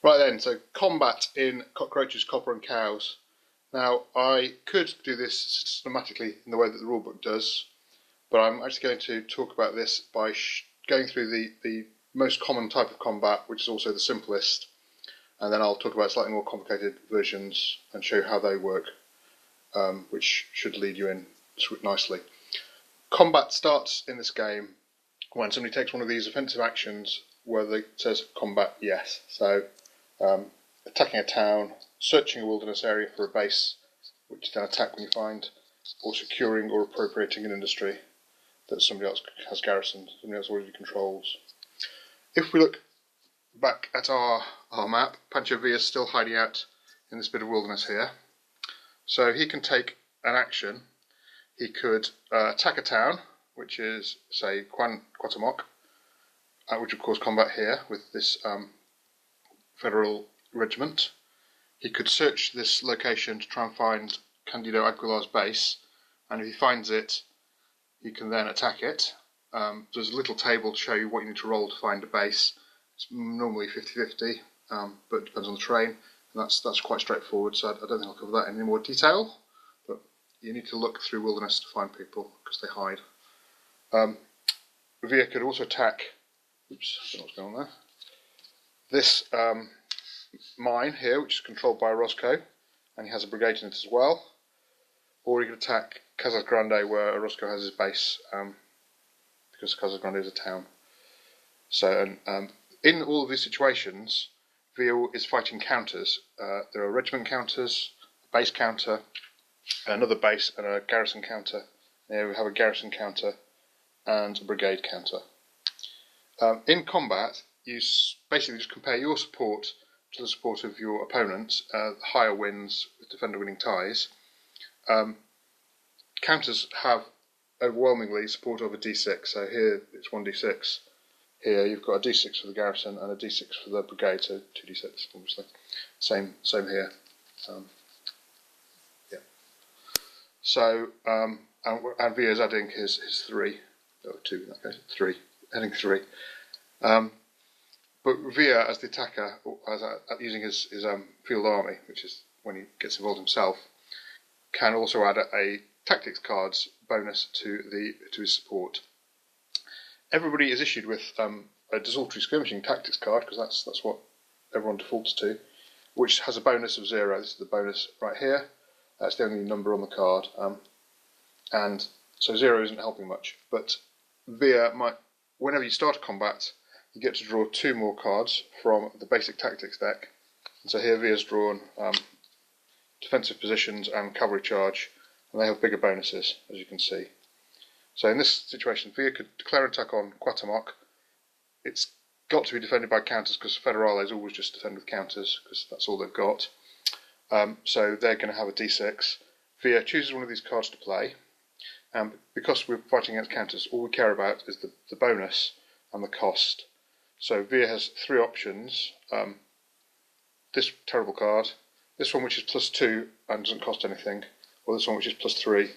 Right then, so combat in Cockroaches, Copper and Cows. Now, I could do this systematically in the way that the rulebook does, but I'm actually going to talk about this by going through the most common type of combat, which is also the simplest, and then I'll talk about slightly more complicated versions and show how they work, which should lead you in nicely. Combat starts in this game when somebody takes one of these offensive actions where it says combat yes. So attacking a town, searching a wilderness area for a base, which you then attack when you find, or securing or appropriating an industry that somebody else has garrisoned, somebody else already controls. If we look back at our map, Pancho Villa is still hiding out in this bit of wilderness here. So he can take an action. He could attack a town, which is, say, Cuauhtémoc, which would cause combat here with this federal regiment. He could search this location to try and find Candido Aguilar's base, and if he finds it, he can then attack it. There's a little table to show you what you need to roll to find a base. It's normally 50-50, but it depends on the terrain, and that's quite straightforward, so I don't think I'll cover that in any more detail, but you need to look through wilderness to find people, because they hide. Villa could also attack, oops, I don't know what's going on there, this mine here, which is controlled by Orozco, and he has a brigade in it as well, or he could attack Casas Grande, where Orozco has his base, because Casas Grande is a town. So, in all of these situations, Villa is fighting counters. There are regiment counters, a base counter, another base, and a garrison counter. Here we have a garrison counter and a brigade counter. In combat, you basically just compare your support to the support of your opponent. Higher wins, with defender winning ties. Counters have overwhelmingly support over d6, so here it's 1d6. Here you've got a d6 for the garrison and a d6 for the brigade, so 2d6 obviously. Same here. Yeah. So and Villa's adding his 3, or 2 in that case, 3, adding 3. But Villa, as the attacker, using his field army, which is when he gets involved himself, can also add a tactics cards bonus to his support. Everybody is issued with a desultory skirmishing tactics card, because that's what everyone defaults to, which has a bonus of 0. This is the bonus right here. That's the only number on the card, and so 0 isn't helping much. But Villa might, whenever you start a combat, you get to draw 2 more cards from the basic tactics deck. And so here Villa's drawn defensive positions and cavalry charge, and they have bigger bonuses, as you can see. So in this situation, Villa could declare an attack on Cuauhtémoc. It's got to be defended by counters, because Federales always just defend with counters, because that's all they've got. So they're going to have a d6. Villa chooses one of these cards to play, and because we're fighting against counters, all we care about is the bonus and the cost. So Villa has 3 options. This terrible card, this one which is +2 and doesn't cost anything, or this one which is +3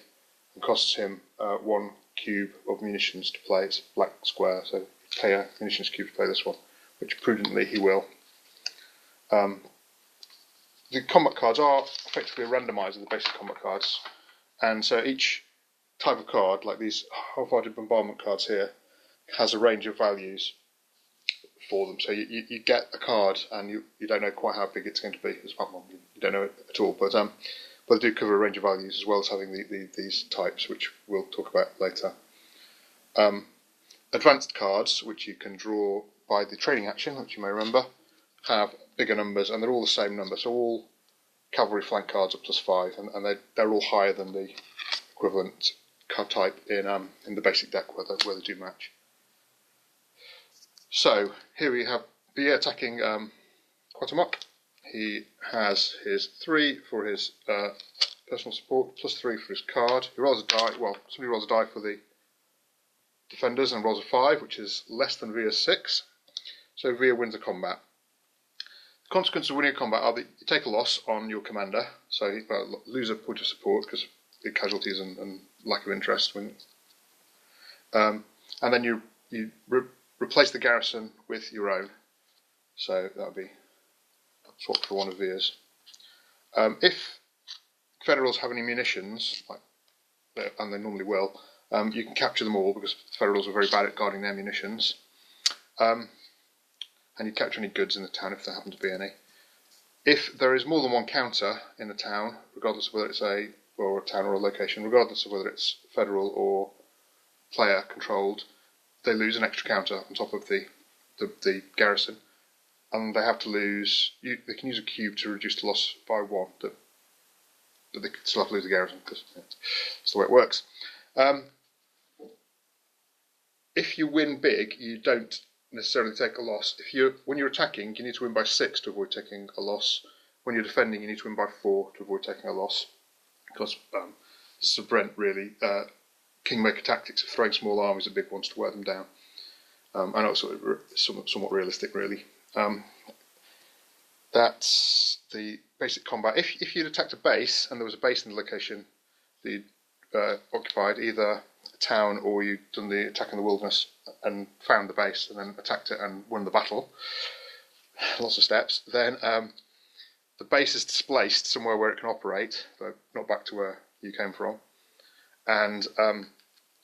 and costs him 1 cube of munitions to play. It's a black square, so pay a munitions cube to play this one, which prudently he will. The combat cards are effectively a randomizer of the basic combat cards, and so each type of card, like these half-hearted bombardment cards here, has a range of values for them. So you get a card and you don't know quite how big it's going to be. Well, you don't know it at all, but they do cover a range of values, as well as having these types, which we'll talk about later. Advanced cards, which you can draw by the training action, which you may remember, have bigger numbers, and they're all the same number. So all cavalry flank cards are +5, and they're all higher than the equivalent card type in the basic deck where they do match. So here we have Villa attacking Cuauhtémoc. He has his 3 for his personal support, +3 for his card. He rolls a die. Well, somebody rolls a die for the defenders and rolls a 5, which is less than Villa's 6. So Villa wins the combat. The consequences of winning a combat are that you take a loss on your commander, so you lose a point of support because of casualties and lack of interest. And then you replace the garrison with your own. So that would be swap for one of these. If Federals have any munitions, and they normally will, you can capture them all because the Federals are very bad at guarding their munitions. And you capture any goods in the town if there happen to be any. If there is more than one counter in the town, regardless of whether it's a town or a location, regardless of whether it's Federal or player controlled, they lose an extra counter on top of the garrison, and they have to lose. They can use a cube to reduce the loss by 1. But they still have to lose the garrison because that's the way it works. If you win big, you don't necessarily take a loss. When you're attacking, you need to win by 6 to avoid taking a loss. When you're defending, you need to win by 4 to avoid taking a loss. Because this is a Brent really kingmaker tactics of throwing small armies at big ones to wear them down. I know it's somewhat realistic, really. That's the basic combat. If you'd attacked a base and there was a base in the location that you'd occupied, either a town or you'd done the attack in the wilderness and found the base and then attacked it and won the battle, lots of steps, then the base is displaced somewhere where it can operate, but not back to where you came from, and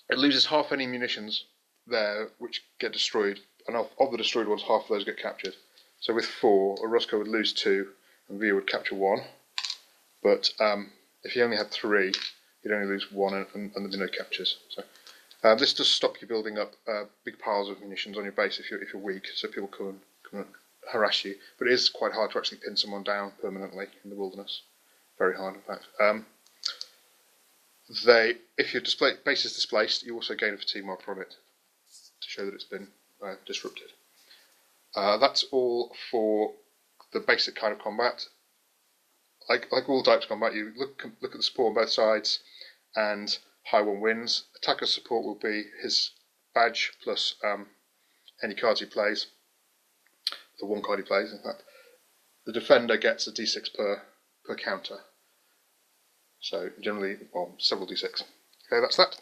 it loses half any munitions there which get destroyed, and of the destroyed ones, half of those get captured. So with 4, Roscoe would lose 2 and Via would capture 1, but if you only had 3, you'd only lose 1 and there'd be no captures. So this does stop you building up big piles of munitions on your base if you're weak, so people come and harass you. But it is quite hard to actually pin someone down permanently in the wilderness. Very hard, in fact. If your base is displaced, you also gain a fatigue marker on it to show that it's been disrupted. That's all for the basic kind of combat. Like all types of combat, you look at the support on both sides, and high one wins. Attacker's support will be his badge plus any cards he plays, the 1 card he plays, in fact. The defender gets a d6 per counter. So generally, several d6. Okay, that's that.